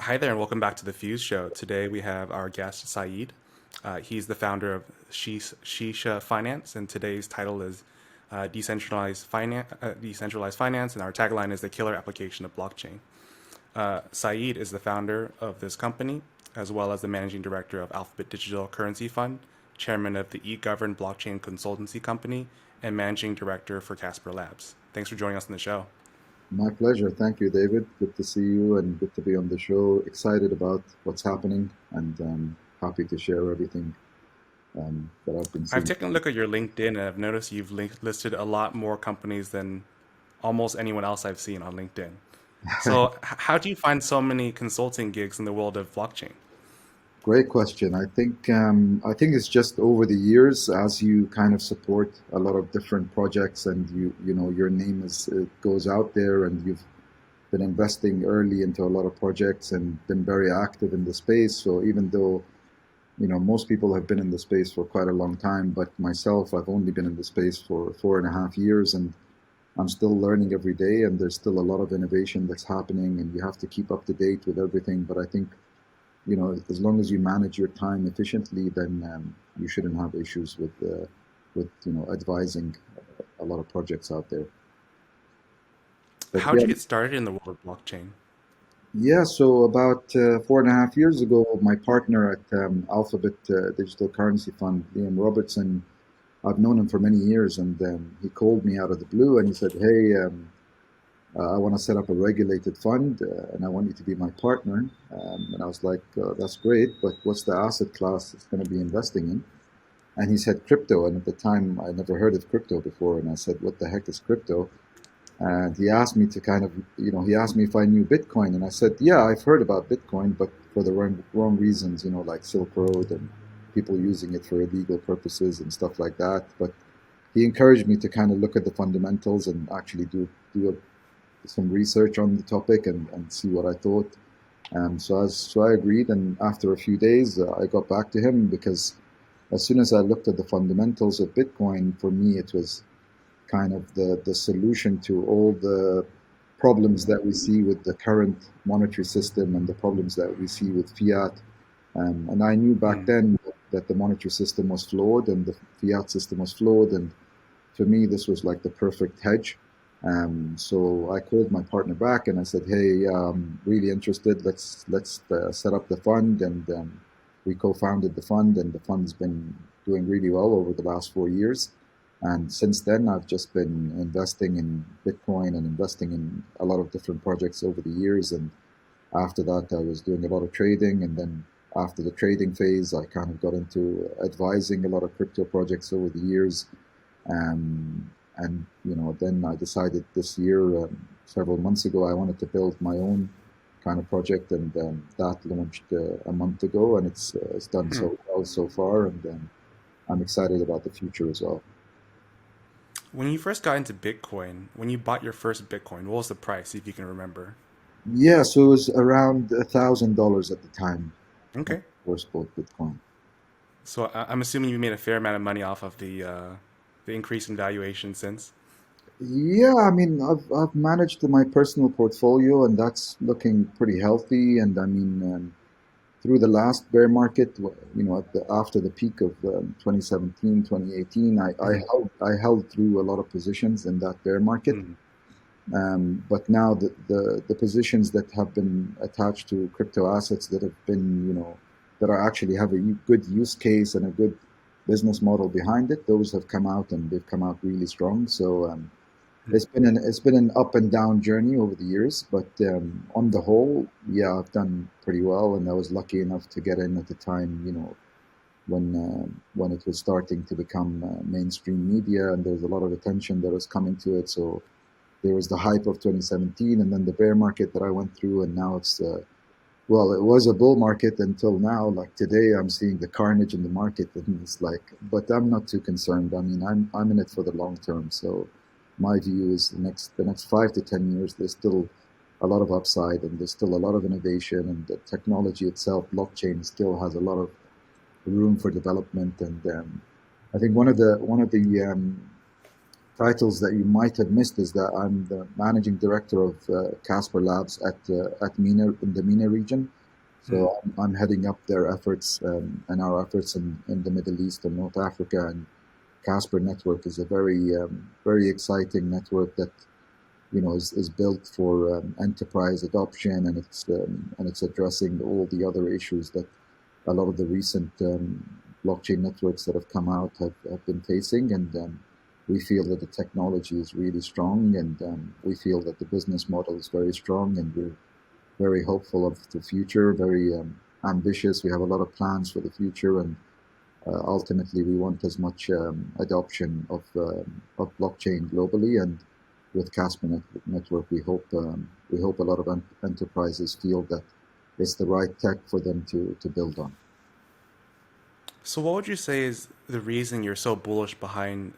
Hi there, and welcome back to the Fuse Show. Today we have our guest Saeed. He's the founder of Sheesha Finance, and today's title is Decentralized Finance, and our tagline is the killer application of blockchain. Saeed is the founder of this company, as well as the managing director of Alphabit Digital Currency Fund, chairman of the eGovern blockchain consultancy company, and managing director for CasperLabs. Thanks for joining us on the show. My pleasure. Thank you, David. Good to see you and good to be on the show. Excited about what's happening and happy to share everything that I've been I've seeing. taken a look at your LinkedIn and I've noticed you've listed a lot more companies than almost anyone else I've seen on LinkedIn. So, how do you find so many consulting gigs in the world of blockchain? Great question. I think it's just over the years as you kind of support a lot of different projects and you know your name is it goes out there and you've been investing early into a lot of projects and been very active in the space. So even though most people have been in the space for quite a long time, but myself, I've only been in the space for 4.5 years, and I'm still learning every day, and there's still a lot of innovation that's happening, and you have to keep up to date with everything. But I think, as long as you manage your time efficiently, then you shouldn't have issues with advising a lot of projects out there. But How yeah, did you get started in the world of blockchain? yeah. So about 4.5 years ago, my partner at Alphabit Digital Currency Fund, Liam Robertson, I've known him for many years, and he called me out of the blue and he said, "Hey, I want to set up a regulated fund, and I want you to be my partner." And I was like, "That's great, but what's the asset class it's going to be investing in?" And he said crypto, and at the time I never heard of crypto before, and I said, "What the heck is crypto?" And he asked me to he asked me if I knew Bitcoin, and I said, "Yeah, I've heard about Bitcoin, but for the wrong reasons, like Silk Road and people using it for illegal purposes and stuff like that." But he encouraged me to kind of look at the fundamentals and actually some research on the topic and see what I thought. So I agreed, and after a few days, I got back to him because as soon as I looked at the fundamentals of Bitcoin, for me, it was kind of the solution to all the problems that we see with the current monetary system and the problems that we see with fiat. And I knew back Hmm. then that the monetary system was flawed and the fiat system was flawed. And for me, this was like the perfect hedge. So I called my partner back and I said, "Hey, really interested. Let's set up the fund." And we co-founded the fund, and the fund's been doing really well over the last 4 years. And since then, I've just been investing in Bitcoin and investing in a lot of different projects over the years. And after that, I was doing a lot of trading. And then after the trading phase, I kind of got into advising a lot of crypto projects over the years. And then I decided this year, several months ago, I wanted to build my own kind of project, and that launched a month ago, and it's done Hmm. so well so far, and I'm excited about the future as well. When you first got into Bitcoin, when you bought your first Bitcoin, what was the price, if you can remember? Yeah, so it was around $1,000 at the time when Okay. I first bought Bitcoin. So I'm assuming you made a fair amount of money off of the increase in valuation since. Yeah, I mean, I've managed my personal portfolio, and that's looking pretty healthy. And I mean, through the last bear market, after the peak of 2017, 2018, Mhm. I held through a lot of positions in that bear market. Mhm. But now the positions that have been attached to crypto assets that have been, that are actually have a good use case and a good business model behind it, those have come out and they've come out really strong. So it's been an up and down journey over the years, but on the whole, yeah, I've done pretty well, and I was lucky enough to get in at the time, when it was starting to become mainstream media, and there was a lot of attention that was coming to it. So there was the hype of 2017, and then the bear market that I went through, and now well, it was a bull market until now. Like today, I'm seeing the carnage in the market, and it's like, but I'm not too concerned. I mean, I'm in it for the long term. So my view is the next 5 to 10 years, there's still a lot of upside, and there's still a lot of innovation, and the technology itself, blockchain, still has a lot of room for development. And I think one of the titles that you might have missed is that I'm the managing director of CasperLabs at MENA in the MENA region. Mm. So I'm heading up their efforts and our efforts in the Middle East and North Africa. And Casper Network is a very exciting network that is built for enterprise adoption, and it's addressing all the other issues that a lot of the recent blockchain networks that have come out have been facing. And we feel that the technology is really strong, and we feel that the business model is very strong, and we're very hopeful of the future, very ambitious. We have a lot of plans for the future, and ultimately we want as much adoption of blockchain globally. And with Network, we hope a lot of enterprises feel that it's the right tech for them to build on. So, what would you say is the reason you're so bullish behind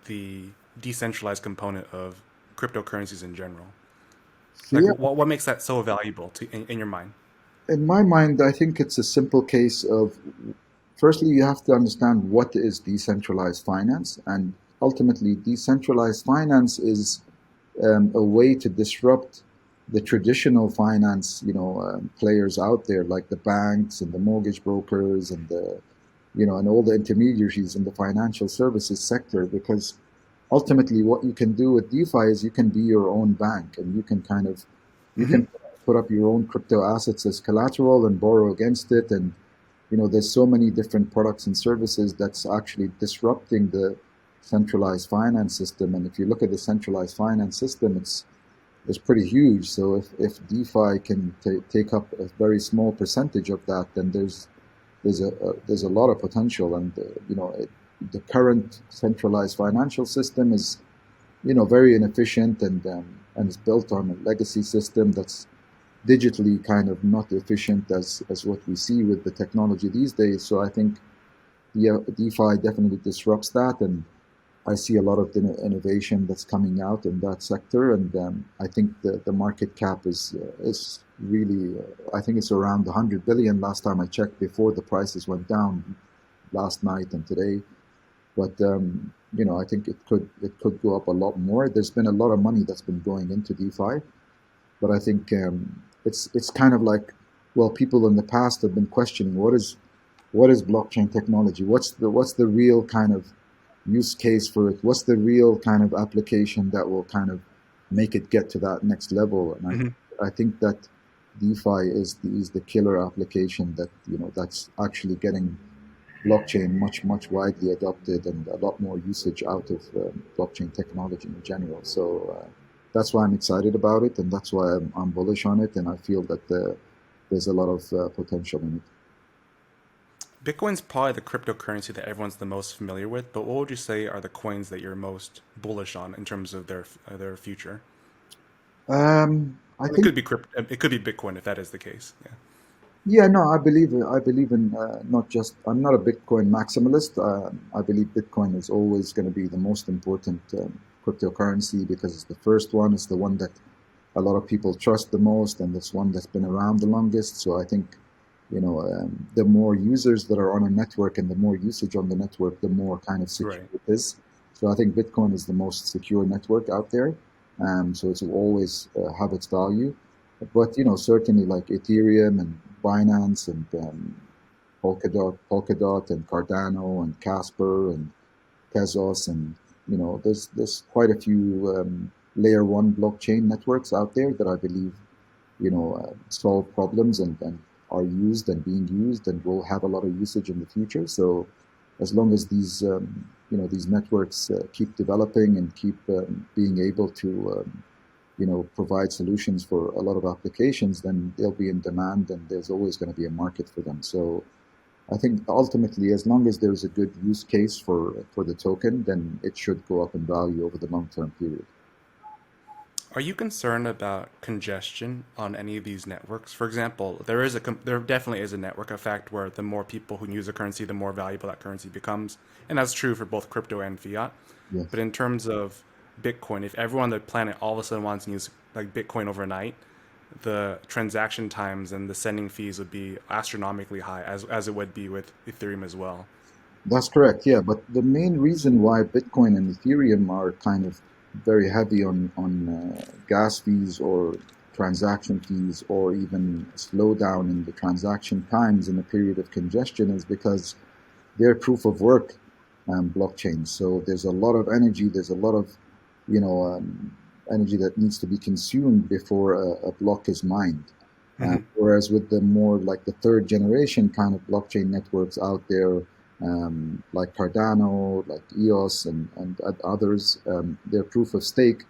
the decentralized component of cryptocurrencies in general? So Like, yeah, what makes that so valuable in your mind? in my mind, I think it's a simple case of, firstly, you have to understand what is decentralized finance, and ultimately, decentralized finance is a way to disrupt the traditional finance, players out there, like the banks and the mortgage brokers and and all the intermediaries in the financial services sector. Because ultimately, what you can do with DeFi is you can be your own bank, and you Hmm. can put up your own crypto assets as collateral and borrow against it. And there's so many different products and services that's actually disrupting the centralized finance system. And if you look at the centralized finance system, it's pretty huge. So if DeFi can take up a very small percentage of that, then there's a lot of potential. And the current centralized financial system is very inefficient, and it's built on a legacy system that's digitally kind of not efficient as what we see with the technology these days. So I think DeFi definitely disrupts that, and I see a lot of the innovation that's coming out in that sector. And I think the market cap is really, I think it's around 100 billion last time I checked, before the prices went down last night and today. But I think it could go up a lot more. There's been a lot of money that's been going into DeFi, but I think it's kind of like, well, people in the past have been questioning what is blockchain technology? What's the real kind of use case for it? What's the real kind of application that will kind of make it get to that next level? And Hmm. I think that DeFi is the killer application that's actually getting blockchain much widely adopted, and a lot more usage out of blockchain technology in general. So that's why I'm excited about it, and that's why I'm bullish on it, and I feel that there's a lot of potential in it. Bitcoin's probably the cryptocurrency that everyone's the most familiar with, but what would you say are the coins that you're most bullish on in terms of their future? I It think, could be it could be Bitcoin if that is the case. Yeah. yeah, no, I believe in not just. I'm not a Bitcoin maximalist. I believe Bitcoin is always going to be the most important cryptocurrency, because it's the first one. It's the one that a lot of people trust the most, and it's one that's been around the longest. So I think, the more users that are on a network and the more usage on the network, the more kind of secure Right. it is. So I think Bitcoin is the most secure network out there. So it will always have its value. But certainly like Ethereum and Binance and Polkadot and Cardano and Casper and Tezos, and there's quite a few layer one blockchain networks out there that I believe solve problems, and are used and being used, and will have a lot of usage in the future. So as long as these networks keep developing and keep being able to provide solutions for a lot of applications, then they'll be in demand, and there's always going to be a market for them. So I think ultimately, as long as there's a good use case for the token, then it should go up in value over the long term period. Are you concerned about congestion on any of these networks? For example, there definitely is a network effect where the more people who use a currency, the more valuable that currency becomes, and that's true for both crypto and fiat. But Yes, in terms of Bitcoin, if everyone on the planet all of a sudden wants to use like Bitcoin overnight, the transaction times and the sending fees would be astronomically high, as it would be with Ethereum as well. that's correct. Yeah, but the main reason why Bitcoin and Ethereum are kind of very heavy on gas fees or transaction fees or even a slowdown in the transaction times in a period of congestion is because they're proof of work blockchains. So there's a lot of energy, there's a lot of you know energy that needs to be consumed before a block is mined. Whereas with the more like the third generation kind of blockchain networks out there, like Cardano, like EOS, and others, they're proof of stake.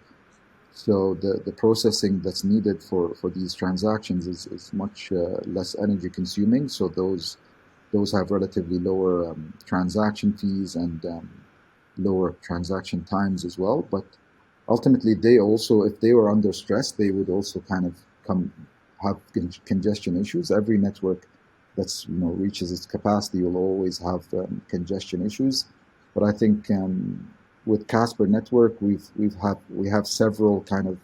So the processing that's needed for these transactions is much less energy consuming. So those have relatively lower transaction fees and lower transaction times as well. But ultimately, they also, if they were under stress, they would also kind of come have congestion issues. Every network that's reaches its capacity will always have congestion issues. But I think with Casper Network, we have several kind of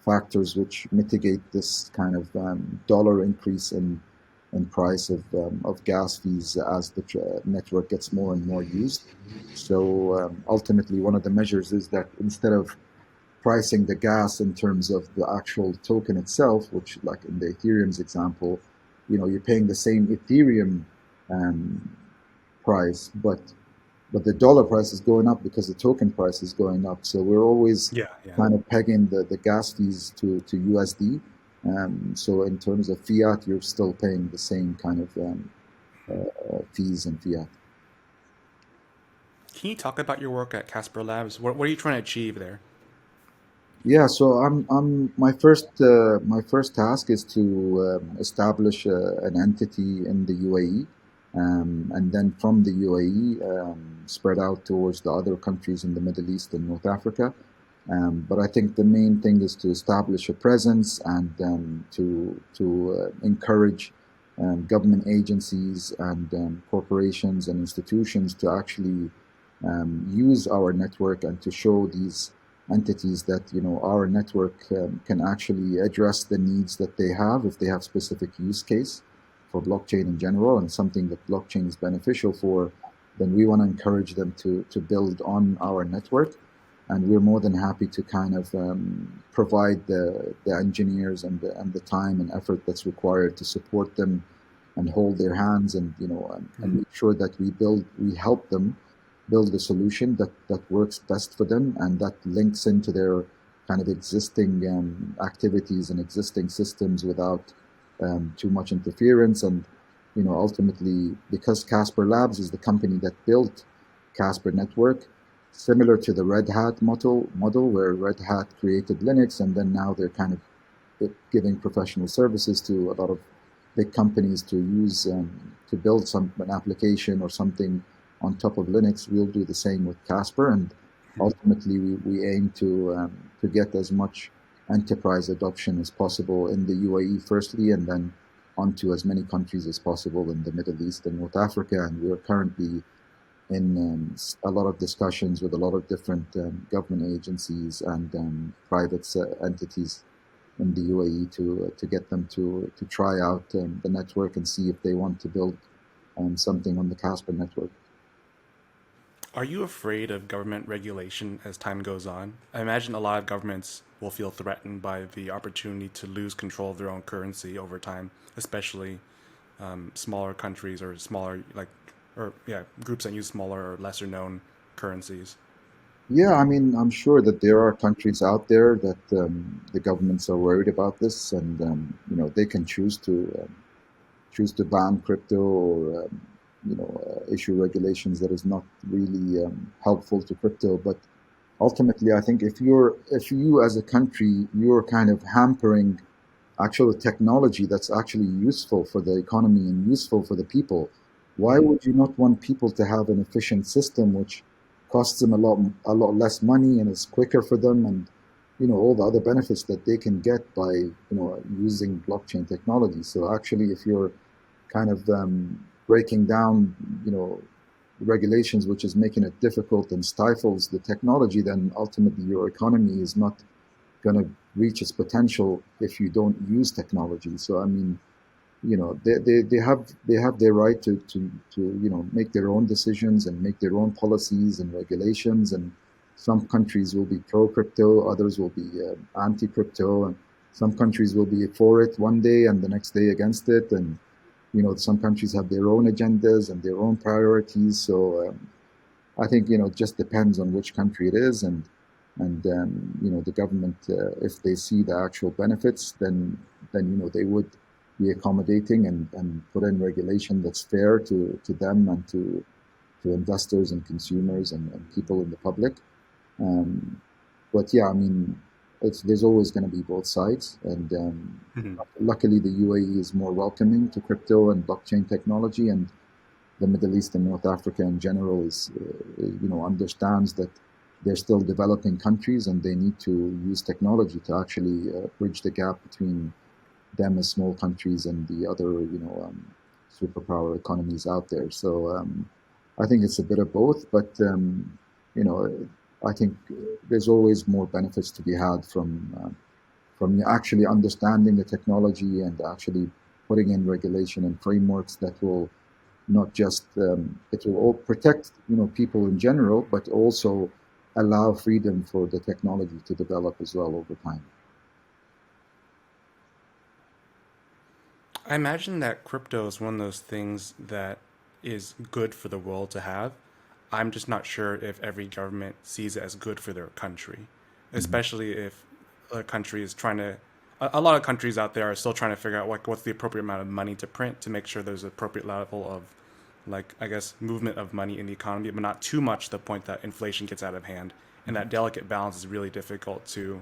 factors which mitigate this kind of dollar increase in price of gas fees as the network gets more and more used. So ultimately, one of the measures is that instead of pricing the gas in terms of the actual token itself, which like in the Ethereum's example, you're paying the same Ethereum price, but the dollar price is going up because the token price is going up. So we're always Yeah, yeah. kind of pegging the gas fees to USD. So in terms of fiat, you're still paying the same kind of fees in fiat. Can you talk about your work at CasperLabs? What are you trying to achieve there? Yeah, so I'm my first task is to establish an entity in the UAE, and then from the UAE spread out towards the other countries in the Middle East and North Africa. But I think the main thing is to establish a presence and to encourage government agencies and corporations and institutions to actually use our network and to show these entities that our network can actually address the needs that they have if they have specific use case for blockchain in general and something that blockchain is beneficial for. Then we want to encourage them to build on our network, and we're more than happy to kind of provide the engineers and the time and effort that's required to support them and hold their hands and make sure that we help them build a solution that works best for them and that links into their kind of existing activities and existing systems without too much interference. And ultimately, because CasperLabs is the company that built Casper Network, similar to the Red Hat model where Red Hat created Linux and then now they're kind of giving professional services to a lot of big companies to use to build an application or something on top of Linux. We'll do the same with Casper, and ultimately we aim to get as much enterprise adoption as possible in the UAE firstly, and then onto as many countries as possible in the Middle East and North Africa. And we're currently in a lot of discussions with a lot of different government agencies and private entities in the UAE to get them to try out the network and see if they want to build something on the Casper network. Are you afraid of government regulation as time goes on? I imagine a lot of governments will feel threatened by the opportunity to lose control of their own currency over time, especially smaller countries or groups that use smaller or lesser known currencies. Yeah, I mean, I'm sure that there are countries out there that the governments are worried about this, and they can choose to ban crypto or issue regulations that is not really helpful to crypto. But ultimately, I think if you as a country you're kind of hampering actual technology that's actually useful for the economy and useful for the people, why would you not want people to have an efficient system which costs them a lot less money and is quicker for them, and all the other benefits that they can get by using blockchain technology. So actually, if you're kind of breaking down regulations which is making it difficult and stifles the technology, then ultimately your economy is not going to reach its potential if you don't use technology. So I mean, they have their right to make their own decisions and make their own policies and regulations. And some countries will be pro crypto, others will be anti crypto, some countries will be for it one day and the next day against it, and some countries have their own agendas and their own priorities. So I think it just depends on which country it is, and the government, if they see the actual benefits, then they would be accommodating and put in regulation that's fair to them and to investors and consumers and people in the public. Um, but yeah, I mean, there's always going to be both sides, and Mhm. luckily the UAE is more welcoming to crypto and blockchain technology, and the Middle East and North Africa in general is, understands that they're still developing countries and they need to use technology to actually bridge the gap between them as small countries and the other, superpower economies out there. So I think it's a bit of both, but you know, I think there's always more benefits to be had from actually understanding the technology and actually putting in regulation and frameworks that will not just it will all protect people in general, but also allow freedom for the technology to develop as well over time. I imagine that crypto is one of those things that is good for the world to have. I'm just not sure if every government sees it as good for their country, Mhm. especially if a country is trying to. A lot of countries out there are still trying to figure out what's the appropriate amount of money to print to make sure there's an appropriate level of, like, I guess, movement of money in the economy, but not too much to the point that inflation gets out of hand. And that delicate balance is really difficult to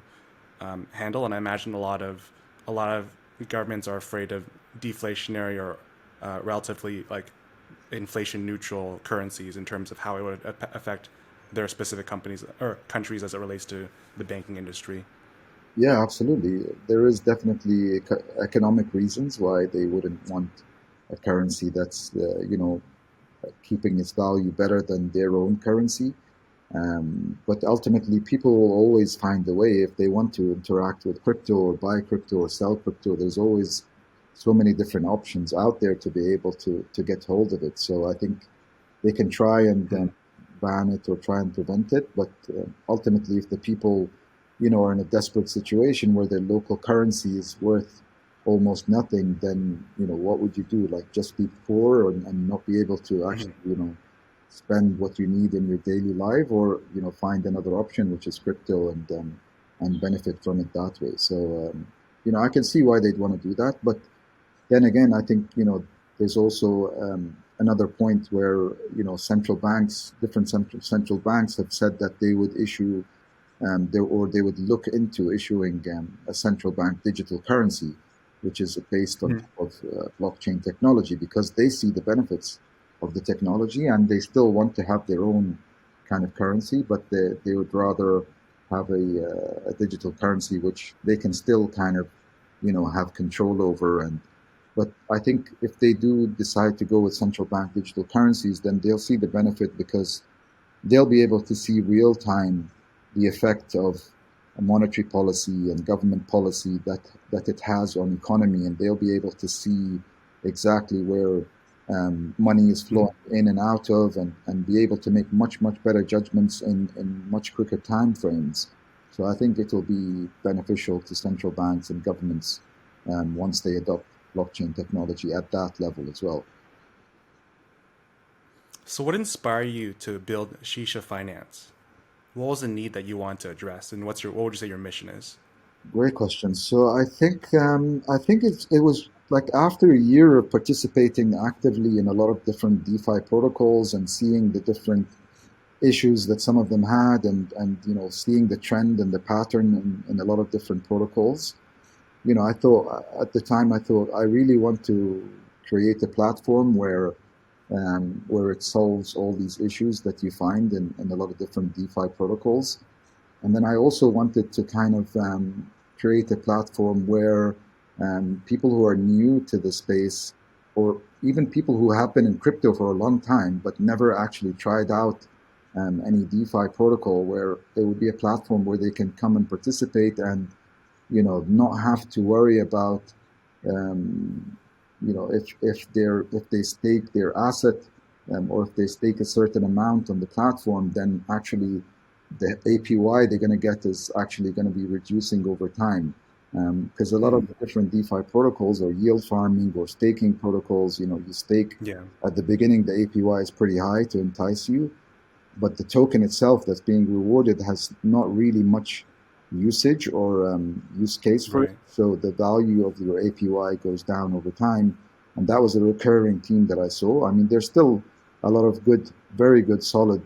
handle. And I imagine a lot of governments are afraid of deflationary or relatively like inflation neutral currencies in terms of how it would affect their specific companies or countries as it relates to the banking industry. Yeah, absolutely. There is definitely economic reasons why they wouldn't want a currency that's keeping its value better than their own currency. But ultimately, people will always find a way if they want to interact with crypto or buy crypto or sell crypto. There's always so many different options out there to be able to get hold of it. So I think they can try and Hmm. ban it or try and prevent it. But ultimately, if the people, are in a desperate situation where their local currency is worth almost nothing, then what would you do? Like just be poor and not be able to Hmm. actually, spend what you need in your daily life, or find another option, which is crypto, and benefit from it that way. So I can see why they'd want to do that, but then again, I think there's also another point where central banks, different central banks, have said that they would issue or they would look into issuing a central bank digital currency, which is based on top of blockchain technology, because they see the benefits of the technology and they still want to have their own kind of currency, but they would rather have a digital currency which they can still kind of have control over. And but I think if they do decide to go with central bank digital currencies, then they'll see the benefit because they'll be able to see real time the effect of a monetary policy and government policy that it has on economy, and they'll be able to see exactly where money is Hmm. flowing in and out of, and be able to make much better judgments in much quicker time frames. So I think it will be beneficial to central banks and governments once they adopt blockchain technology at that level as well. So, what inspired you to build Sheesha Finance? What was the need that you want to address, and what would you say your mission is? Great question. So I think it was like after a year of participating actively in a lot of different DeFi protocols and seeing the different issues that some of them had, and seeing the trend and the pattern in a lot of different protocols. I thought at the time, I thought I really want to create a platform where it solves all these issues that you find in a lot of different DeFi protocols. And then I also wanted to kind of create a platform where people who are new to the space, or even people who have been in crypto for a long time but never actually tried out any DeFi protocol, where there would be a platform where they can come and participate and not have to worry about um, if they stake their asset, or if they stake a certain amount on the platform, then actually the APY they're going to get is actually going to be reducing over time. Because a lot of the different DeFi protocols are yield farming or staking protocols. You stake Yeah. at the beginning, the APY is pretty high to entice you, but the token itself that's being rewarded has not really much usage or use case for it. Right. So the value of your APY goes down over time. And that was a recurring theme that I saw. I mean, there's still a lot of good, very good, solid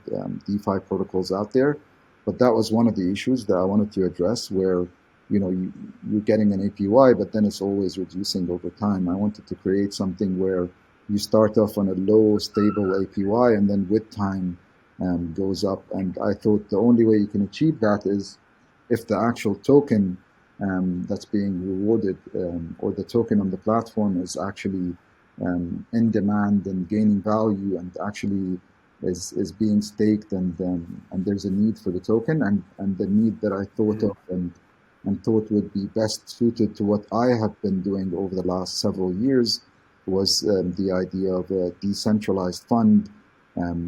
DeFi protocols out there. But that was one of the issues that I wanted to address where, you're getting an APY, but then it's always reducing over time. I wanted to create something where you start off on a low, stable APY, and then with time, goes up. And I thought the only way you can achieve that is if the actual token that's being rewarded or the token on the platform is actually in demand and gaining value and actually is being staked and there's a need for the token and the need that I thought of and thought would be best suited to what I have been doing over the last several years was the idea of a decentralized fund,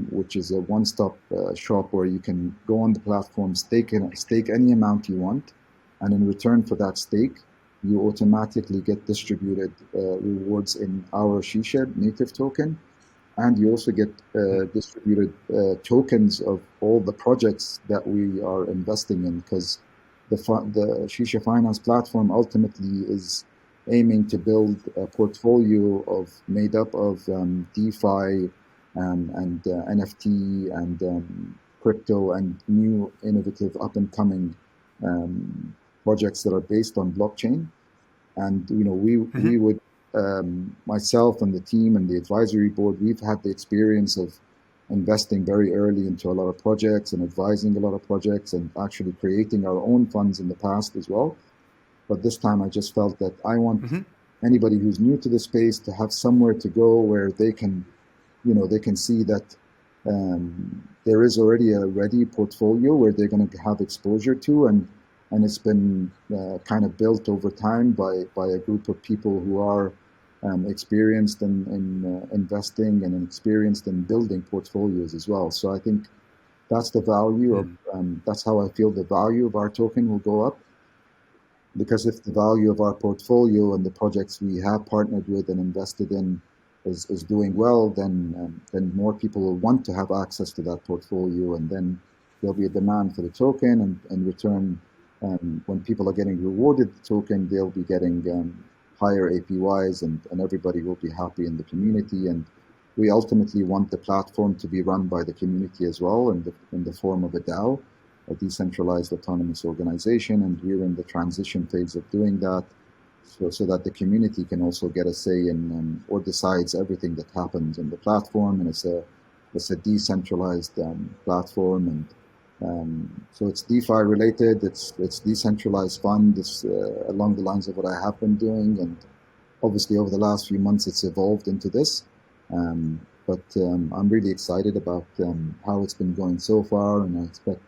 which is a one-stop shop where you can go on the platform, stake any amount you want, and in return for that stake, you automatically get distributed rewards in our Sheesha native token, and you also get distributed tokens of all the projects that we are investing in because the Sheesha Finance platform ultimately is aiming to build a portfolio of made up of DeFi and NFT and crypto and new innovative up and coming projects that are based on blockchain. And we would myself and the team and the advisory board, we've had the experience of investing very early into a lot of projects and advising a lot of projects and actually creating our own funds in the past as well. But this time I just felt that I want anybody who's new to the space to have somewhere to go where they can see that there is already a ready portfolio where they're going to have exposure to, and it's been kind of built over time by a group of people who are experienced in investing and experienced in building portfolios as well. So I think that's the value of that's how I feel the value of our token will go up. Because if the value of our portfolio and the projects we have partnered with and invested in is doing well, then more people will want to have access to that portfolio, and then there'll be a demand for the token, and in return, when people are getting rewarded the token, they'll be getting higher APYs, and everybody will be happy in the community. And we ultimately want the platform to be run by the community as well, in the form of a DAO, a decentralized autonomous organization, and we're in the transition phase of doing that, so that the community can also get a say in or decides everything that happens in the platform, and it's a decentralized platform, and so it's DeFi related, it's decentralized fund, it's along the lines of what I have been doing, and obviously over the last few months it's evolved into this. But I'm really excited about how it's been going so far, and I expect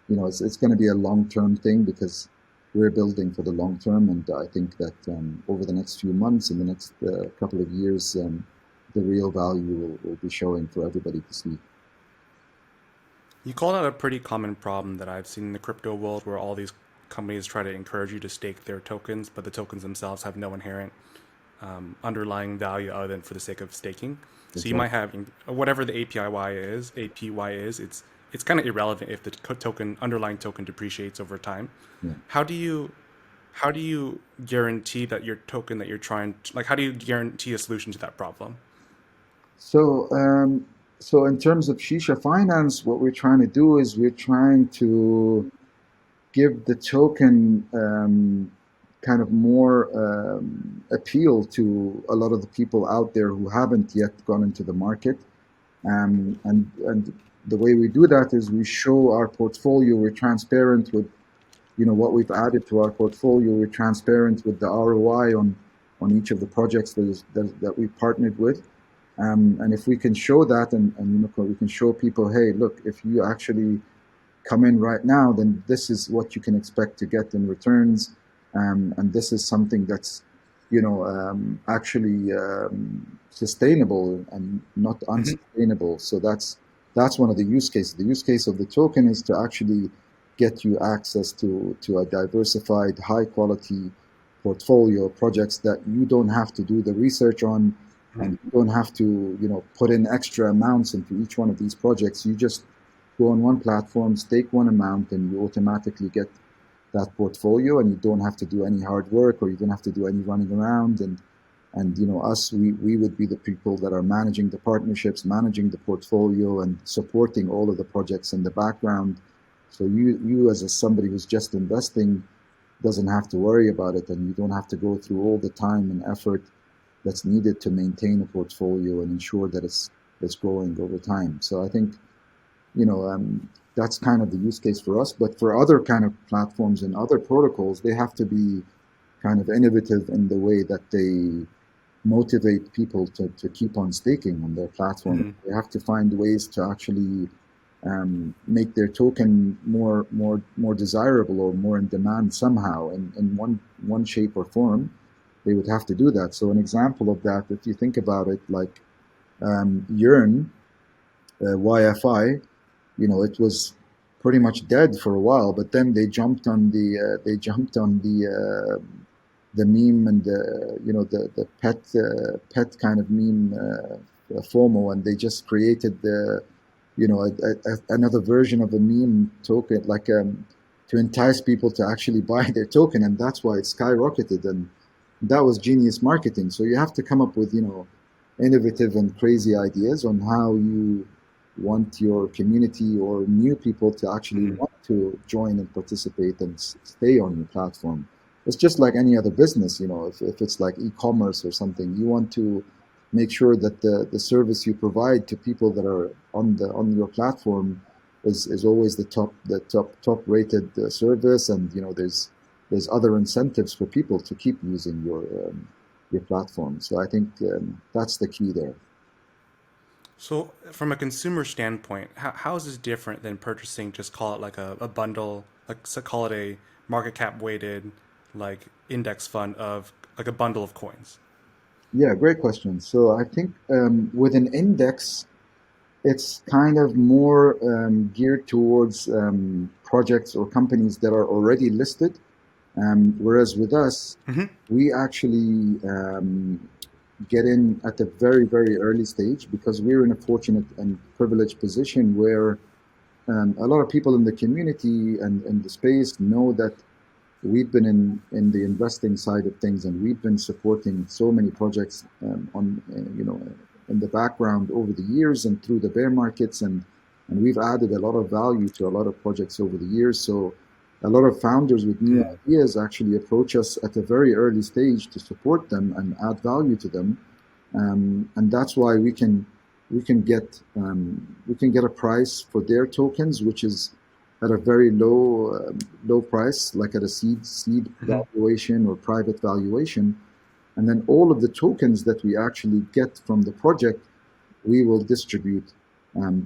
it's going to be a long-term thing because we're building for the long term, and I think that over the next few months, in the next couple of years, the real value will be showing for everybody to see. You called out a pretty common problem that I've seen in the crypto world where all these companies try to encourage you to stake their tokens, but the tokens themselves have no inherent underlying value other than for the sake of staking. So you Exactly. might have whatever the APY is, it's kind of irrelevant if the underlying token depreciates over time. Yeah. How do you guarantee that your token that you're trying to, like, how do you guarantee a solution to that problem? So, so in terms of Shisha Finance, what we're trying to do is we're trying to give the token kind of more appeal to a lot of the people out there who haven't yet gone into the market. And the way we do that is we show our portfolio. We're transparent with what we've added to our portfolio. We're transparent with the ROI on each of the projects that we've partnered with. And if we can show that, and we can show people, hey, look, if you actually come in right now, then this is what you can expect to get in returns, and this is something that's actually sustainable and not unsustainable. So that's one of the use cases. The use case of the token is to actually get you access to a diversified, high quality portfolio of projects that you don't have to do the research on, and you don't have to, put in extra amounts into each one of these projects. You just go on one platform, stake one amount, and you automatically get that portfolio, and you don't have to do any hard work, or you don't have to do any running around. And us, we would be the people that are managing the partnerships, managing the portfolio, and supporting all of the projects in the background. So you as somebody who's just investing doesn't have to worry about it, and you don't have to go through all the time and effort that's needed to maintain a portfolio and ensure that it's growing over time. So I think that's kind of the use case for us. But for other kind of platforms and other protocols, they have to be kind of innovative in the way that they motivate people to keep on staking on their platform. They have to find ways to actually make their token more desirable or more in demand somehow in one shape or form. They would have to do that. So an example of that, if you think about it, like Yearn, YFI, it was pretty much dead for a while, but then they jumped on the meme and the pet kind of meme FOMO, and they just created another version of a meme token, like to entice people to actually buy their token, and that's why it skyrocketed. And that was genius marketing. So you have to come up with innovative and crazy ideas on how you want your community or new people to actually want to join and participate and stay on your platform. It's just like any other business, if it's like e-commerce or something, you want to make sure that the service you provide to people that are on your platform is always the top rated service, and there's other incentives for people to keep using your platform. So I think that's the key there. So from a consumer standpoint, how is this different than purchasing, just call it like a bundle, like so call it a market cap weighted like index fund of like a bundle of coins? Yeah, great question. So I think with an index, it's kind of more geared towards projects or companies that are already listed. Whereas with us, we actually get in at a very, very early stage because we're in a fortunate and privileged position where a lot of people in the community and in the space know that we've been in the investing side of things, and we've been supporting so many projects in the background over the years and through the bear markets, and we've added a lot of value to a lot of projects over the years. So a lot of founders with new ideas actually approach us at a very early stage to support them and add value to them, and that's why we can get a price for their tokens, which is at a very low price, like at a seed valuation or private valuation. And then all of the tokens that we actually get from the project, we will distribute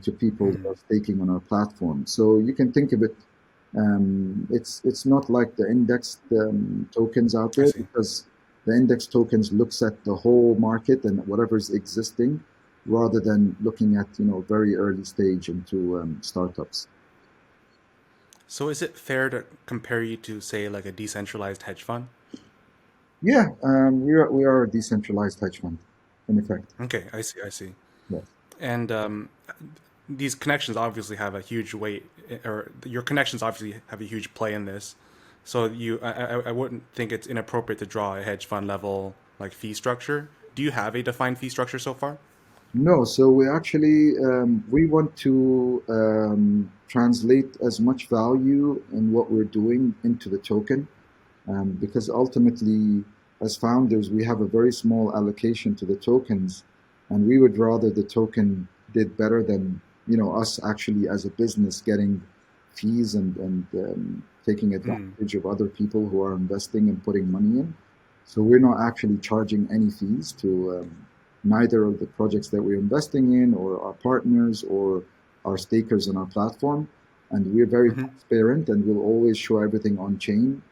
to people that are staking on our platform. So you can think of it, it's not like the indexed tokens out there, because the index tokens looks at the whole market and whatever's existing, rather than looking at very early stage into startups. So is it fair to compare you to, say, like a decentralized hedge fund? Yeah, we are a decentralized hedge fund, in effect. Okay, I see, I see. Yes. And these connections obviously have a huge weight, or your connections obviously have a huge play in this. So I wouldn't think it's inappropriate to draw a hedge fund level like fee structure. Do you have a defined fee structure so far? No, so we actually we want to translate as much value in what we're doing into the token, because ultimately, as founders, we have a very small allocation to the tokens, and we would rather the token did better than us actually as a business getting fees and taking advantage of other people who are investing and putting money in. So we're not actually charging any fees to neither of the projects that we're investing in, or our partners, or our stakers on our platform. And we're very transparent, and we'll always show everything on chain.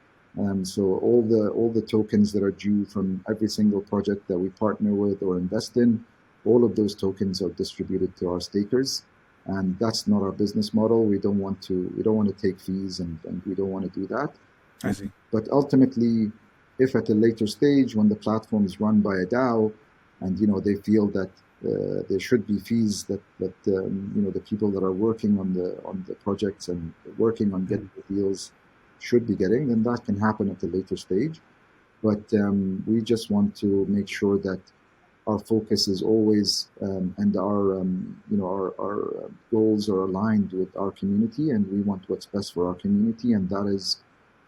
So all the tokens that are due from every single project that we partner with or invest in, all of those tokens are distributed to our stakers. and that's not our business model. We don't want to take fees, and we don't want to do that. I see. But ultimately, if at a later stage when the platform is run by a DAO, and they feel that there should be fees that the people that are working on the projects and working on getting Mhm. the deals should be getting, then that can happen at a later stage. But we just want to make sure that our focus is always and our goals are aligned with our community, and we want what's best for our community, and that is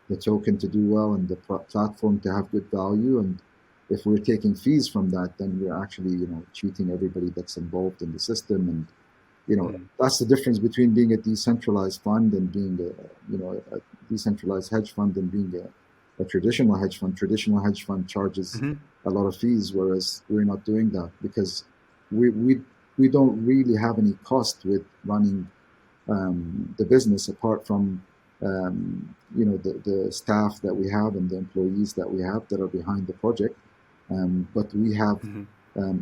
the token to do well and the platform to have good value. And if we're taking fees from that, then we're actually cheating everybody that's involved in the system. And Mhm. that's the difference between being a decentralized fund and being a decentralized hedge fund and being a traditional hedge fund. Traditional hedge fund charges Mhm. a lot of fees, whereas we're not doing that because we don't really have any cost with running the business apart from the staff that we have and the employees that we have that are behind the project. But we have Mhm.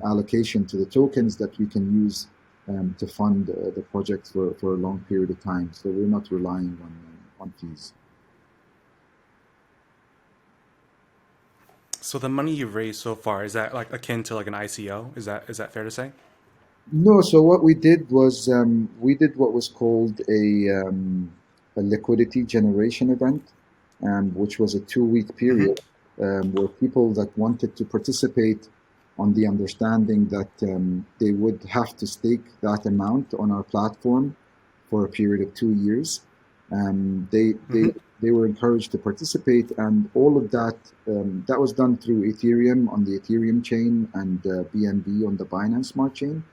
allocation to the tokens that we can use to fund the project for a long period of time. So we're not relying on fees. So the money you've raised so far, is that like akin to like an ICO? Is that fair to say? No, so what we did was we did what was called a liquidity generation event, which was a 2 week Mm-hmm. period where people that wanted to participate on the understanding that they would have to stake that amount on our platform for a period of 2 years. Um, they, Mm-hmm. they, they were encouraged to participate, and all of that was done through Ethereum on the Ethereum chain and BNB on the Binance Smart Chain.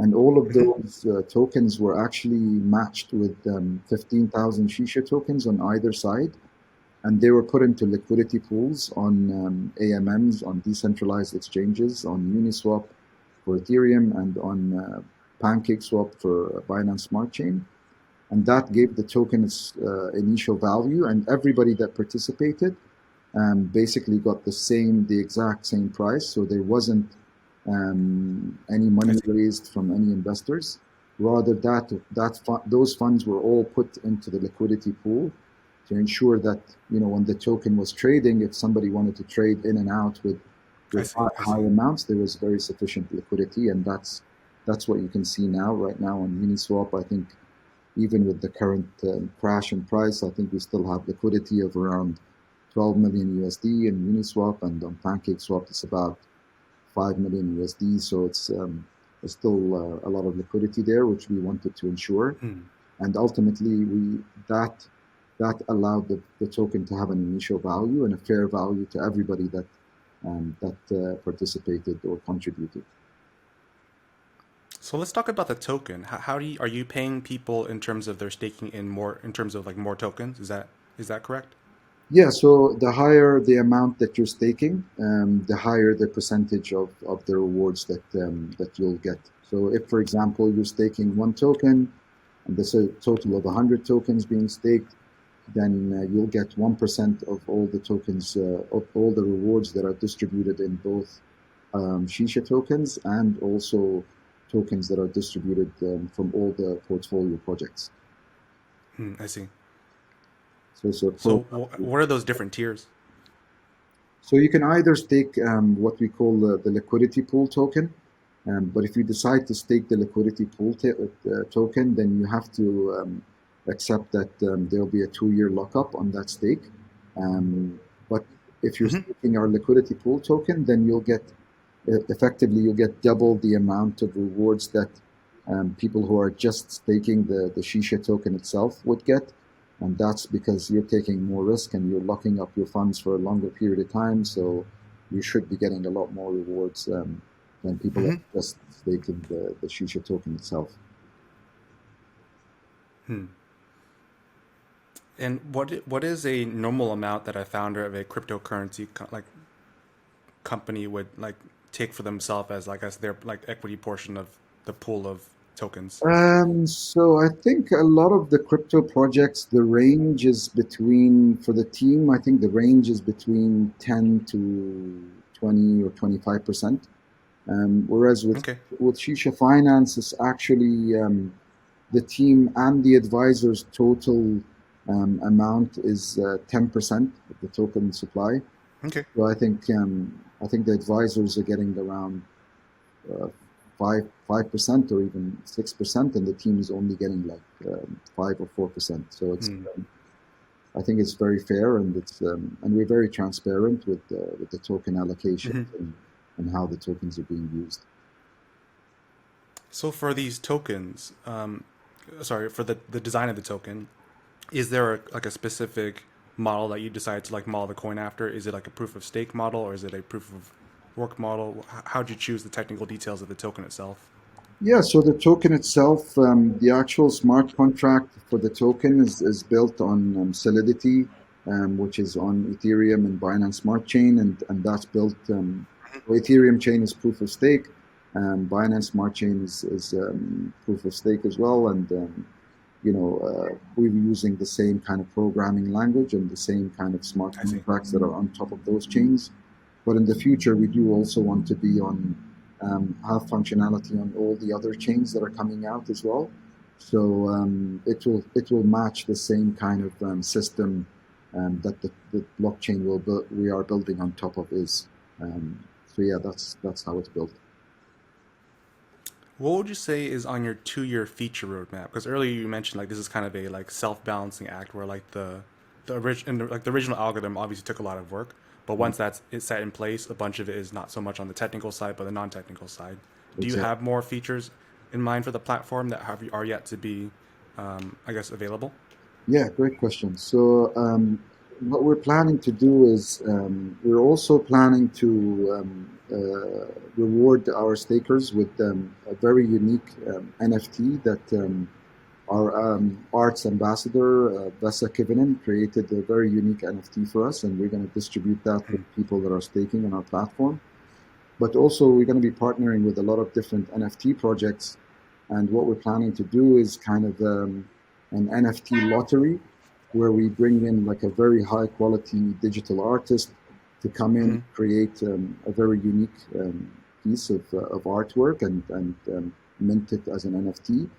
And all of Mm-hmm. those tokens were actually matched with 15,000 Shisha tokens on either side. And they were put into liquidity pools on AMMs, on decentralized exchanges, on Uniswap for Ethereum, and on PancakeSwap for Binance Smart Chain. And that gave the token its initial value. And everybody that participated basically got the exact same price. So there wasn't any I money see. raised from any investors. Rather, those funds were all put into the liquidity pool to ensure that when the token was trading, if somebody wanted to trade in and out I with see. high, I high see. amounts, there was very sufficient liquidity, and that's what you can see now. Right now on Uniswap, I think even with the current crash in price, I think we still have liquidity of around 12 million USD in Uniswap, and on PancakeSwap it's about 5 million USD. So there's still a lot of liquidity there, which we wanted to ensure. Mm. And ultimately, that allowed the token to have an initial value and a fair value to everybody that participated or contributed. So let's talk about the token. How are you paying people in terms of their staking in terms of like more tokens? Is that correct? Yeah, so the higher the amount that you're staking, the higher the percentage of the rewards that you'll get. So if, for example, you're staking one token and there's a total of 100 tokens being staked, then you'll get 1% of all the tokens, of all the rewards that are distributed in both Shisha tokens and also tokens that are distributed from all the portfolio projects. Mm, I see. So it's a So pro. what are those different tiers? So you can either stake what we call the liquidity pool token, but if you decide to stake the liquidity pool token, then you have to accept that there'll be a 2 year lockup on that stake. But if you're Mm-hmm. staking our liquidity pool token, then effectively you'll get double the amount of rewards that people who are just staking the Shisha token itself would get. And that's because you're taking more risk and you're locking up your funds for a longer period of time. So you should be getting a lot more rewards than people that Mm-hmm. are just staking the Shisha token itself. Hmm. And what is a normal amount that a founder of a cryptocurrency company would like take for themselves as like as their like equity portion of the pool of tokens? So I think a lot of the crypto projects, the range is for the team, I think the range is between 10 to 20 or 25%. Whereas with Okay. with Shisha Finance, it's actually the team and the advisors' total amount is 10% of the token supply. Okay. So I think the advisors are getting around uh, 5% or even 6%, and the team is only getting like 5 or 4%. So it's Hmm. I think it's very fair, and and we're very transparent with the token Hmm. allocations and how the tokens are being used. So for these tokens, sorry, for the design of the token, is there like a specific model that you decide to like model the coin after? Is it like a proof of stake model or is it a proof of work model? How'd you choose the technical details of the token itself? Yeah, so the token itself, the actual smart contract for the token is built on Solidity, which is on Ethereum and Binance Smart Chain, and that's built. The Ethereum chain is proof of stake, Binance Smart Chain is proof of stake as well, and we're using the same kind of programming language and the same kind of smart I see. contracts that are on top of those chains. But in the future, we do also want to be on have functionality on all the other chains that are coming out as well. So it will match the same kind of system that the blockchain we are building on top of is. So yeah, that's how it's built. What would you say is on your 2 year feature roadmap? Because earlier you mentioned like this is kind of a like self balancing act where like the original algorithm obviously took a lot of work, but once that's it's set in place, a bunch of it is not so much on the technical side, but the non technical side. Do you Exactly. have more features in mind for the platform that are yet to be, I guess, available? Yeah, great question. So, what we're planning to do is we're also planning to reward our stakers with a very unique NFT that our arts ambassador, Vesa Kivinen, created a very unique NFT for us, and we're going to distribute that to people that are staking on our platform. But also, we're going to be partnering with a lot of different NFT projects. And what we're planning to do is kind of an NFT lottery where we bring in like a very high quality digital artist to come in, Mm-hmm. create a very unique piece of artwork and mint it as an NFT.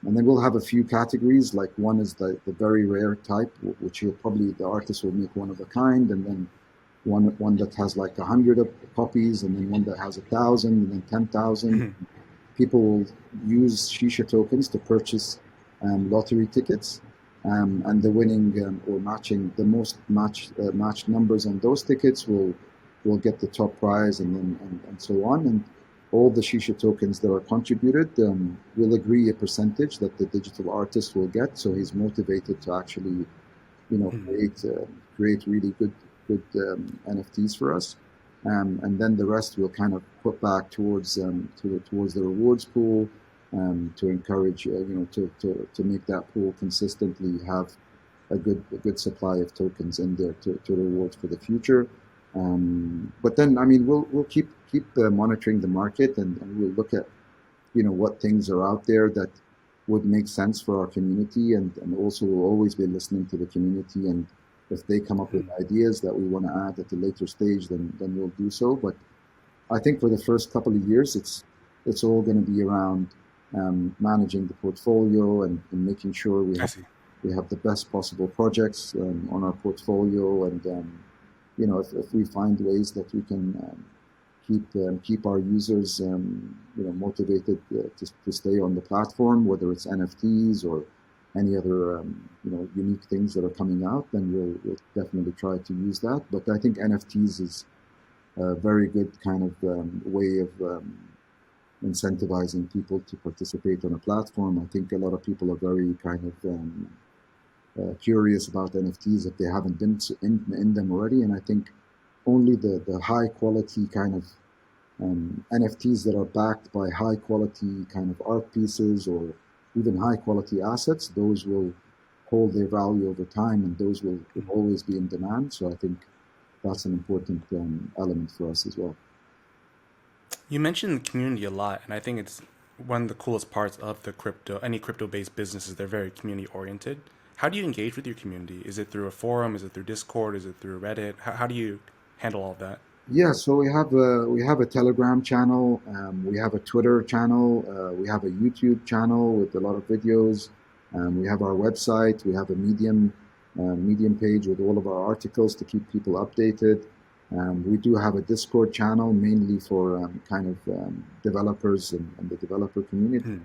And then we'll have a few categories. Like one is the very rare type, which the artist will make one of a kind, and then one that has like 100 of copies, and then one that has 1,000, and then 10,000. Mm-hmm. People will use Shisha tokens to purchase lottery tickets, and the winning or matching the most matched numbers on those tickets will get the top prize, and so on. And all the Shisha tokens that are contributed will agree a percentage that the digital artist will get, so he's motivated to actually create really good NFTs for us, and then the rest we'll kind of put back towards the rewards pool, to encourage to make that pool consistently have a good supply of tokens in there to reward for the future. But then I mean we'll keep monitoring the market, and we'll look at what things are out there that would make sense for our community, and also we'll always be listening to the community, and if they come up with ideas that we want to add at a later stage, then we'll do so. But I think for the first couple of years it's all going to be around managing the portfolio, and making sure we I have see. we have the best possible projects on our portfolio, and if we find ways that we can keep our users motivated to stay on the platform, whether it's NFTs or any other unique things that are coming out, then we'll definitely try to use that. But I think NFTs is a very good kind of way of incentivizing people to participate on a platform. I think a lot of people are very kind of curious about NFTs if they haven't been in them already, and I think only the high quality kind of NFTs that are backed by high quality kind of art pieces or even high quality assets, those will hold their value over time, and those will always be in demand. So I think that's an important element for us as well. You mentioned the community a lot, and I think it's one of the coolest parts of any crypto based businesses. They're very community oriented. How do you engage with your community? Is it through a forum? Is it through Discord? Is it through Reddit? How do you handle all of that? Yeah, so we have a Telegram channel, we have a Twitter channel, we have a YouTube channel with a lot of videos. We have our website, we have a Medium page with all of our articles to keep people updated. We do have a Discord channel mainly for kind of developers and the developer community.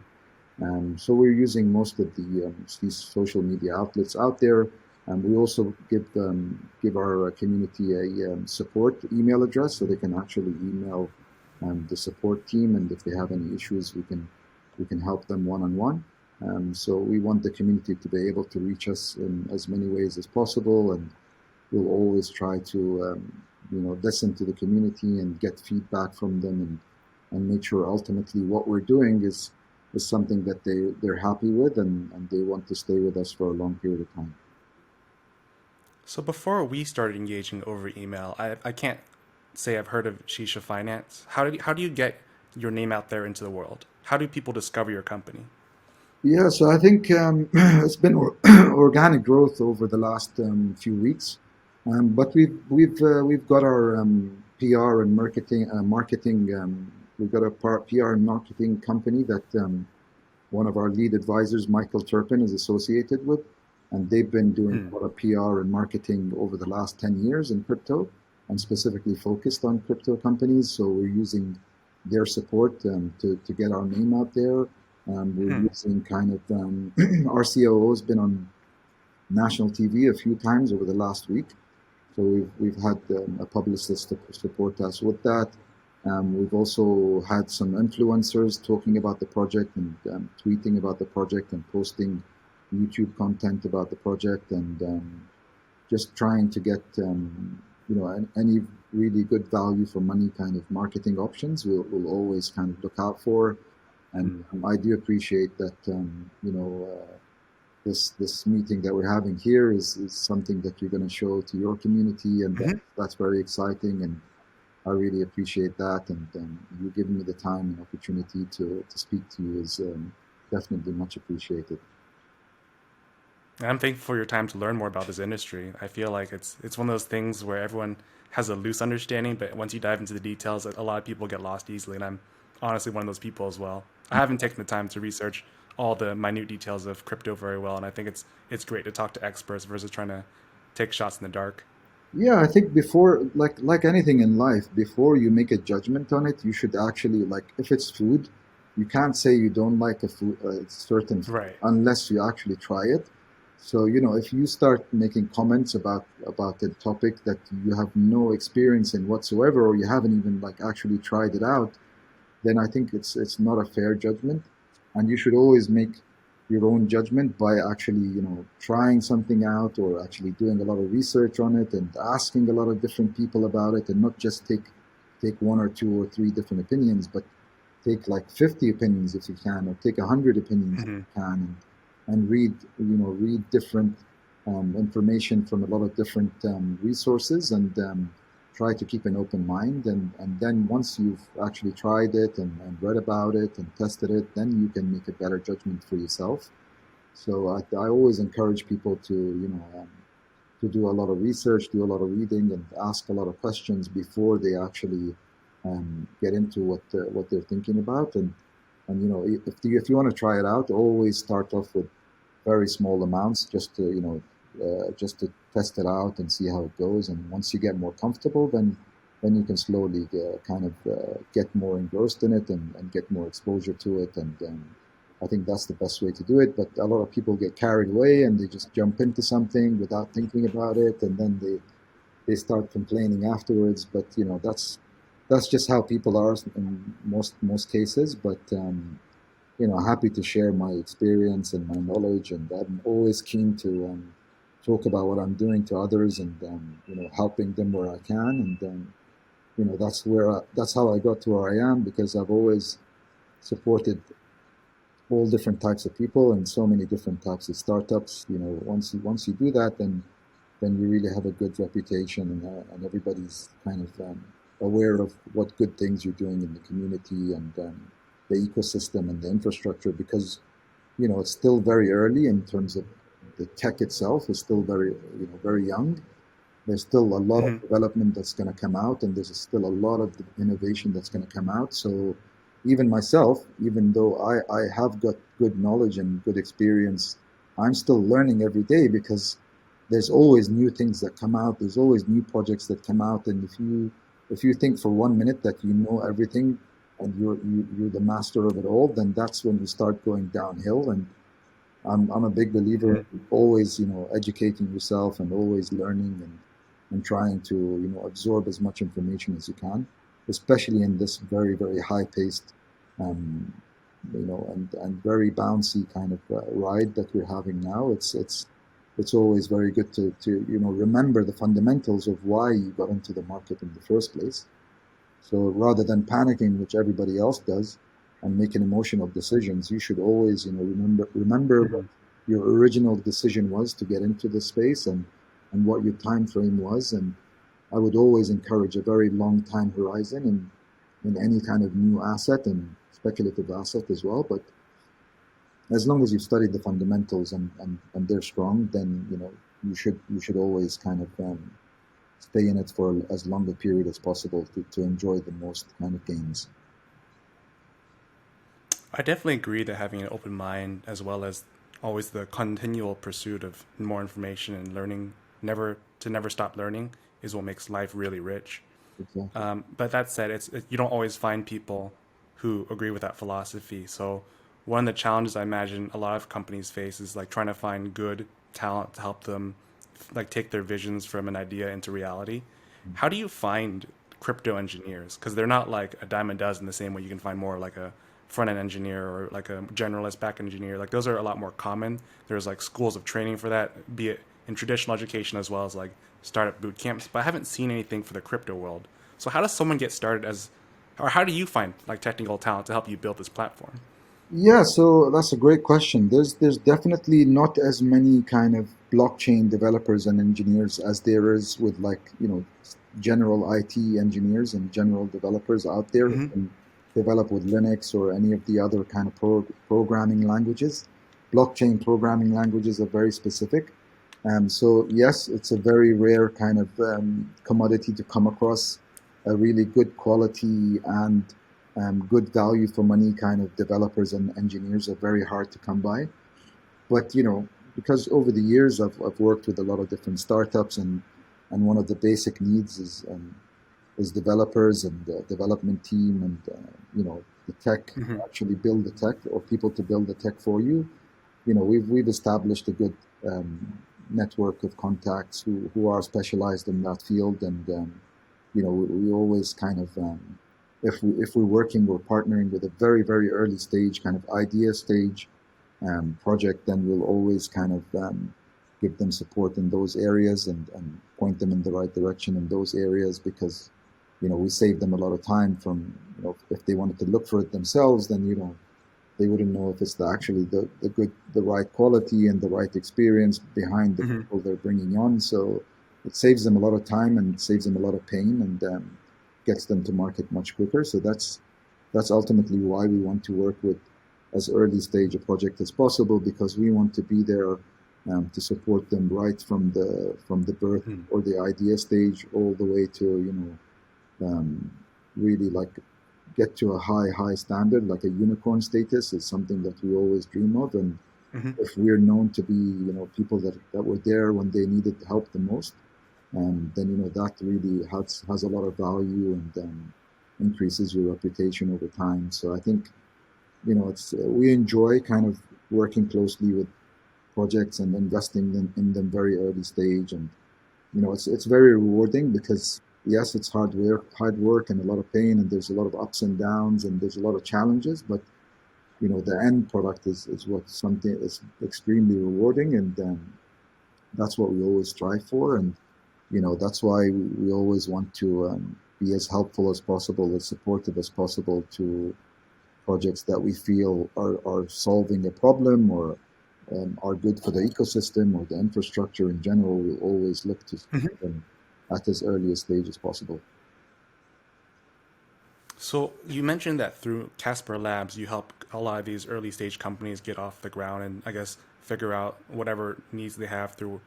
Hmm. So we're using most of these social media outlets out there. We also give our community a support email address so they can actually email the support team, and if they have any issues, we can help them one on one. So we want the community to be able to reach us in as many ways as possible, and we'll always try to listen to the community and get feedback from them, and make sure ultimately what we're doing is something that they're happy with, and they want to stay with us for a long period of time. So before we started engaging over email, I can't say I've heard of Sheesha Finance. How do you get your name out there into the world? How do people discover your company? Yeah, so I think it's been organic growth over the last few weeks, but we've got our PR and marketing. We've got a PR and marketing company that one of our lead advisors, Michael Turpin, is associated with, and they've been doing Hmm. a lot of PR and marketing over the last 10 years in crypto, and specifically focused on crypto companies. So we're using their support to get our name out there. We're Hmm. using kind of our COO has been on national TV a few times over the last week. So we've had a publicist to support us with that. We've also had some influencers talking about the project and tweeting about the project and posting YouTube content about the project, and just trying to get any really good value for money kind of marketing options. We'll always kind of look out for, and Hmm. I do appreciate that this meeting that we're having here is something that you're going to show to your community, and Hmm. that's very exciting, and I really appreciate that, and you giving me the time and opportunity to speak to you is definitely much appreciated. I'm thankful for your time to learn more about this industry. I feel like it's one of those things where everyone has a loose understanding, but once you dive into the details, a lot of people get lost easily, and I'm honestly one of those people as well. I haven't taken the time to research all the minute details of crypto very well, and I think it's great to talk to experts versus trying to take shots in the dark. Yeah, I think before, like anything in life, before you make a judgment on it, you should actually, like, if it's food, you can't say you don't like a certain food Right. unless you actually try it. So, if you start making comments about the topic that you have no experience in whatsoever, or you haven't even like actually tried it out, then I think it's not a fair judgment, and you should always make your own judgment by actually trying something out, or actually doing a lot of research on it and asking a lot of different people about it, and not just take one or two or three different opinions, but take like 50 opinions if you can, or take 100 opinions if Hmm. you can, and read different information from a lot of different resources, and try to keep an open mind, and then once you've actually tried it and read about it and tested it, then you can make a better judgment for yourself. So I always encourage people to do a lot of research, do a lot of reading, and ask a lot of questions before they actually get into what they're thinking about. And if you want to try it out, always start off with very small amounts, just to test it out and see how it goes. And once you get more comfortable, then you can slowly kind of get more engrossed in it, and get more exposure to it. And I think that's the best way to do it. But a lot of people get carried away and they just jump into something without thinking about it, and then they start complaining afterwards. But that's just how people are in most cases. But happy to share my experience and my knowledge, and I'm always keen to talk about what I'm doing to others, and helping them where I can. And that's how I got to where I am, because I've always supported all different types of people and so many different types of startups. Once you do that, then you really have a good reputation, and everybody's kind of aware of what good things you're doing in the community, and the ecosystem and the infrastructure, because it's still very early in terms of the tech itself is still very young, There's still a lot of Hmm. development that's going to come out, and there's still a lot of innovation that's going to come out. So even myself, even though I have got good knowledge and good experience, I'm still learning every day because there's always new things that come out. There's always new projects that come out. And if you think for 1 minute that you know everything and you're the master of it all, then that's when you start going downhill. And I'm a big believer Hmm. in always, educating yourself and always learning and trying to, absorb as much information as you can, especially in this very, very high paced, um, and very bouncy kind of ride that we're having now. It's always very good to remember the fundamentals of why you got into the market in the first place. So rather than panicking, which everybody else does, and making emotional decisions, you should always, remember what Hmm. your original decision was to get into the space and what your time frame was. And I would always encourage a very long time horizon in any kind of new asset and speculative asset as well. But as long as you've studied the fundamentals and they're strong, then you should always kind of stay in it for as long a period as possible to enjoy the most kind of gains. I definitely agree that having an open mind, as well as always the continual pursuit of more information and learning, never stop learning, is what makes life really rich. Exactly. But that said, you don't always find people who agree with that philosophy. So one of the challenges I imagine a lot of companies face is like trying to find good talent to help them like take their visions from an idea into reality. How do you find crypto engineers? Because they're not like a dime a dozen the same way you can find more like a front end engineer or like a generalist back engineer. Like those are a lot more common. There's like schools of training for that, be it in traditional education as well as like startup boot camps. But I haven't seen anything for the crypto world. So how does someone get started as, or how do you find like technical talent to help you build this platform? Yeah, so that's a great question. There's definitely not as many kind of blockchain developers and engineers as there is with like, general IT engineers and general developers out there who Hmm. can develop with Linux or any of the other kind of programming languages. Blockchain programming languages are very specific. So yes, it's a very rare kind of commodity to come across a really good quality and good value for money kind of developers and engineers are very hard to come by. But because over the years I've worked with a lot of different startups and one of the basic needs is developers and the development team and the tech to Hmm. actually build the tech or people to build the tech for you. We've established a good network of contacts who are specialized in that field, and we always kind of if we're working or partnering with a very very early stage kind of idea stage project, then we'll always kind of give them support in those areas and point them in the right direction in those areas because we save them a lot of time from if they wanted to look for it themselves, then they wouldn't know if it's actually the right quality and the right experience behind the Hmm. people they're bringing on. So it saves them a lot of time and saves them a lot of pain and gets them to market much quicker. So that's ultimately why we want to work with as early stage a project as possible because we want to be there to support them right from the birth Hmm. or the idea stage all the way to really like get to a high standard, like a unicorn status is something that we always dream of. And Hmm. if we're known to be, people that were there when they needed help the most, then, that really has a lot of value and increases your reputation over time. So I think, we enjoy kind of working closely with projects and investing in them very early stage. And it's very rewarding because yes, it's hard work and a lot of pain, and there's a lot of ups and downs, and there's a lot of challenges. But the end product is what something is extremely rewarding, and that's what we always strive for. And that's why we always want to be as helpful as possible, as supportive as possible to projects that we feel are solving a problem or are good for the ecosystem or the infrastructure in general. We'll always look to Hmm. support them at as early a stage as possible. So you mentioned that through Casper Labs, you help a lot of these early stage companies get off the ground and I guess figure out whatever needs they have through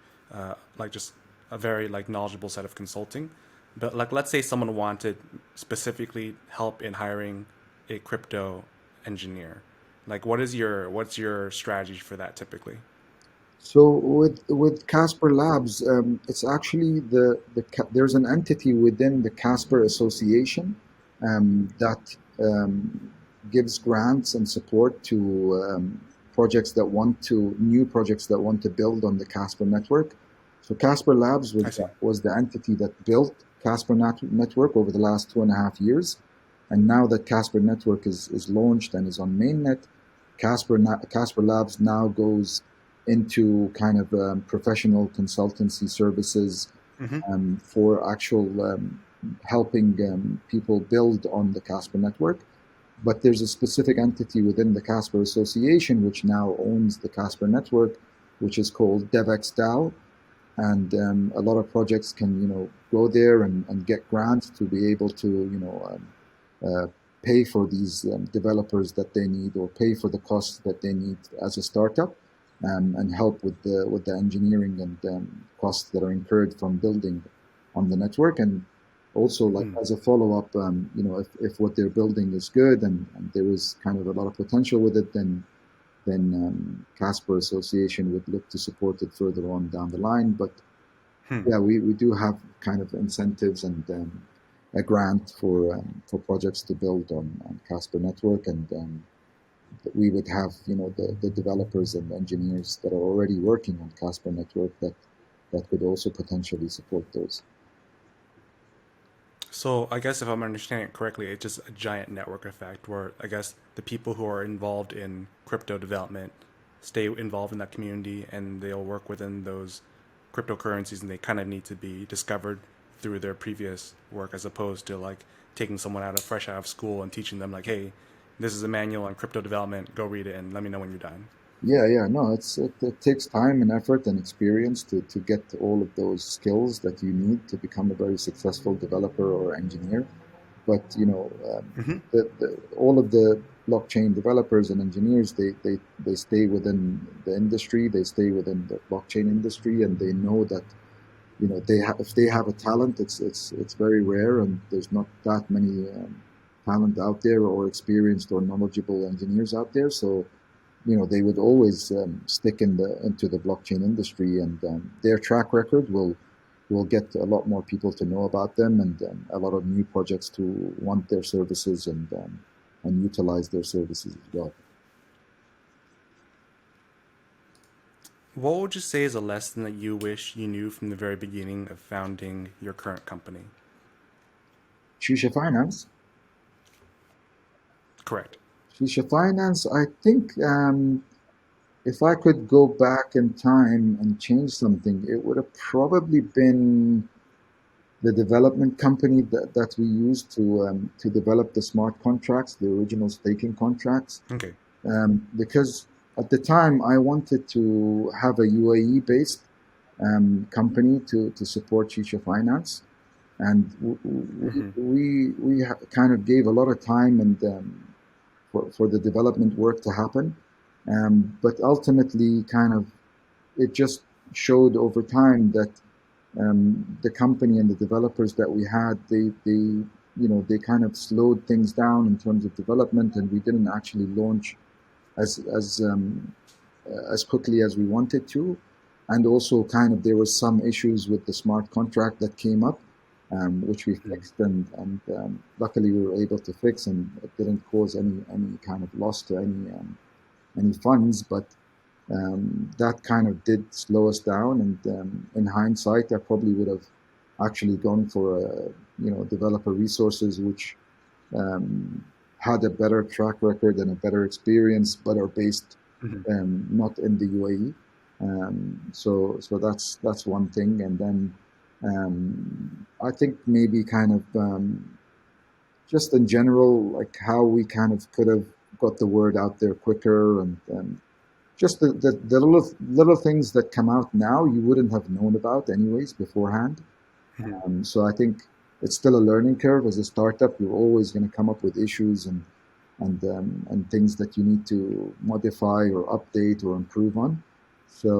like just a very like knowledgeable set of consulting. But like, let's say someone wanted specifically help in hiring a crypto engineer. Like, what's your strategy for that typically? So with CasperLabs, it's actually there's an entity within the Casper Association that gives grants and support to new projects that want to build on the Casper network. So CasperLabs I see. was the entity that built Network over the last 2.5 years, and now that Casper Network is launched and is on mainnet, Casper Labs now goes into kind of professional consultancy services Mm-hmm. for actual helping people build on the Casper network. But there's a specific entity within the Casper Association which now owns the Casper network, which is called DevX DAO. And a lot of projects can, go there and get grants to be able to, pay for these developers that they need, or pay for the costs that they need as a startup, and help with the engineering and costs that are incurred from building on the network. And also, like Mm. as a follow up, if what they're building is good and there is kind of a lot of potential with it, then Casper Association would look to support it further on down the line. But Hmm. yeah, we do have kind of incentives and a grant for projects to build on Casper Network, and we would have the developers and engineers that are already working on Casper Network that could also potentially support those. So I guess if I'm understanding it correctly, it's just a giant network effect where I guess the people who are involved in crypto development stay involved in that community and they'll work within those cryptocurrencies and they kind of need to be discovered through their previous work as opposed to like taking someone fresh out of school and teaching them like, hey, this is a manual on crypto development, go read it and let me know when you're done. Yeah, no, it takes time and effort and experience to get all of those skills that you need to become a very successful developer or engineer. But Mm-hmm. all of the blockchain developers and engineers, they stay within the industry, they stay within the blockchain industry, and they know that if they have a talent, it's very rare, and there's not that many talent out there, or experienced or knowledgeable engineers out there. So they would always stick into the blockchain industry, and their track record will get a lot more people to know about them, and a lot of new projects to want their services and utilize their services as well. What would you say is a lesson that you wish you knew from the very beginning of founding your current company? Shisha Finance. Correct. Shisha Finance, I think if I could go back in time and change something, it would have probably been the development company that we used to develop the smart contracts, the original staking contracts. Okay. Because at the time I wanted to have a UAE based company to support Shisha Finance, and Mm-hmm. kind of gave a lot of time and for the development work to happen, but ultimately kind of it just showed over time that the company and the developers that we had, they kind of slowed things down in terms of development, and we didn't actually launch as as quickly as we wanted to. And also, kind of, there was some issues with the smart contract that came up, which we fixed, and luckily we were able to fix, and it didn't cause any kind of loss to any funds, but that kind of did slow us down. And in hindsight, I probably would have actually gone for developer resources which um, had a better track record and a better experience, but are based Mm-hmm. not in the UAE. So that's one thing. And then I think maybe kind of just in general, like how we kind of could have got the word out there quicker, and just the little things that come out now you wouldn't have known about anyways beforehand. Mm-hmm. So I think it's still a learning curve as a startup. You're always going to come up with issues and things that you need to modify or update or improve on. So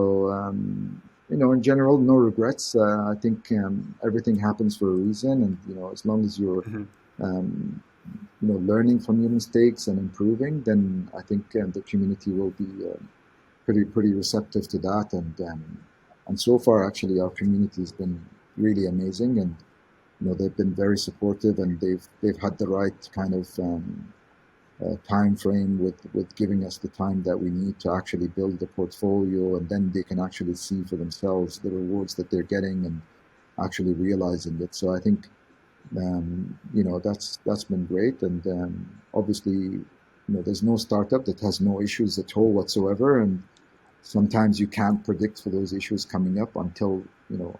in general, no regrets. I think everything happens for a reason, and as long as you're Hmm. um, learning from your mistakes and improving, then I think the community will be pretty receptive to that. And so far, actually, our community has been really amazing, and they've been very supportive, and they've had the right kind of time frame with giving us the time that we need to actually build the portfolio, and then they can actually see for themselves the rewards that they're getting and actually realizing it. So I think that's been great, and obviously, there's no startup that has no issues at all whatsoever, and sometimes you can't predict for those issues coming up until you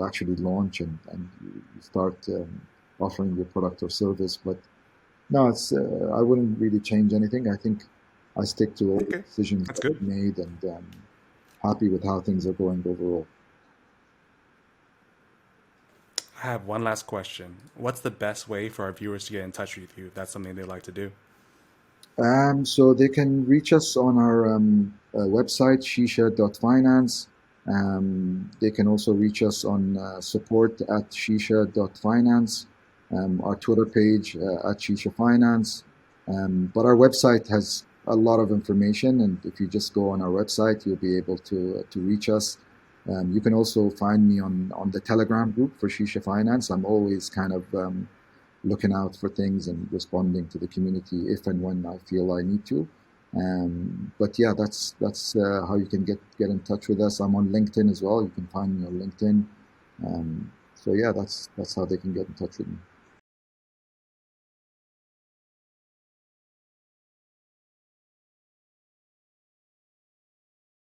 actually launch and you start offering your product or service. But no, it's I wouldn't really change anything. I think I stick to all the Okay, decisions that's that good. I've made, and happy with how things are going overall. I have one last question. What's the best way for our viewers to get in touch with you if that's something they'd like to do? So they can reach us on our website, shisha.finance. They can also reach us on support@shisha.finance, our Twitter page @Shisha Finance. But our website has a lot of information, and if you just go on our website, you'll be able to reach us. You can also find me on the Telegram group for Shisha Finance. I'm always kind of looking out for things and responding to the community if and when I feel I need to. But yeah, that's how you can get in touch with us. I'm on LinkedIn as well. You can find me on LinkedIn. So yeah, that's how they can get in touch with me.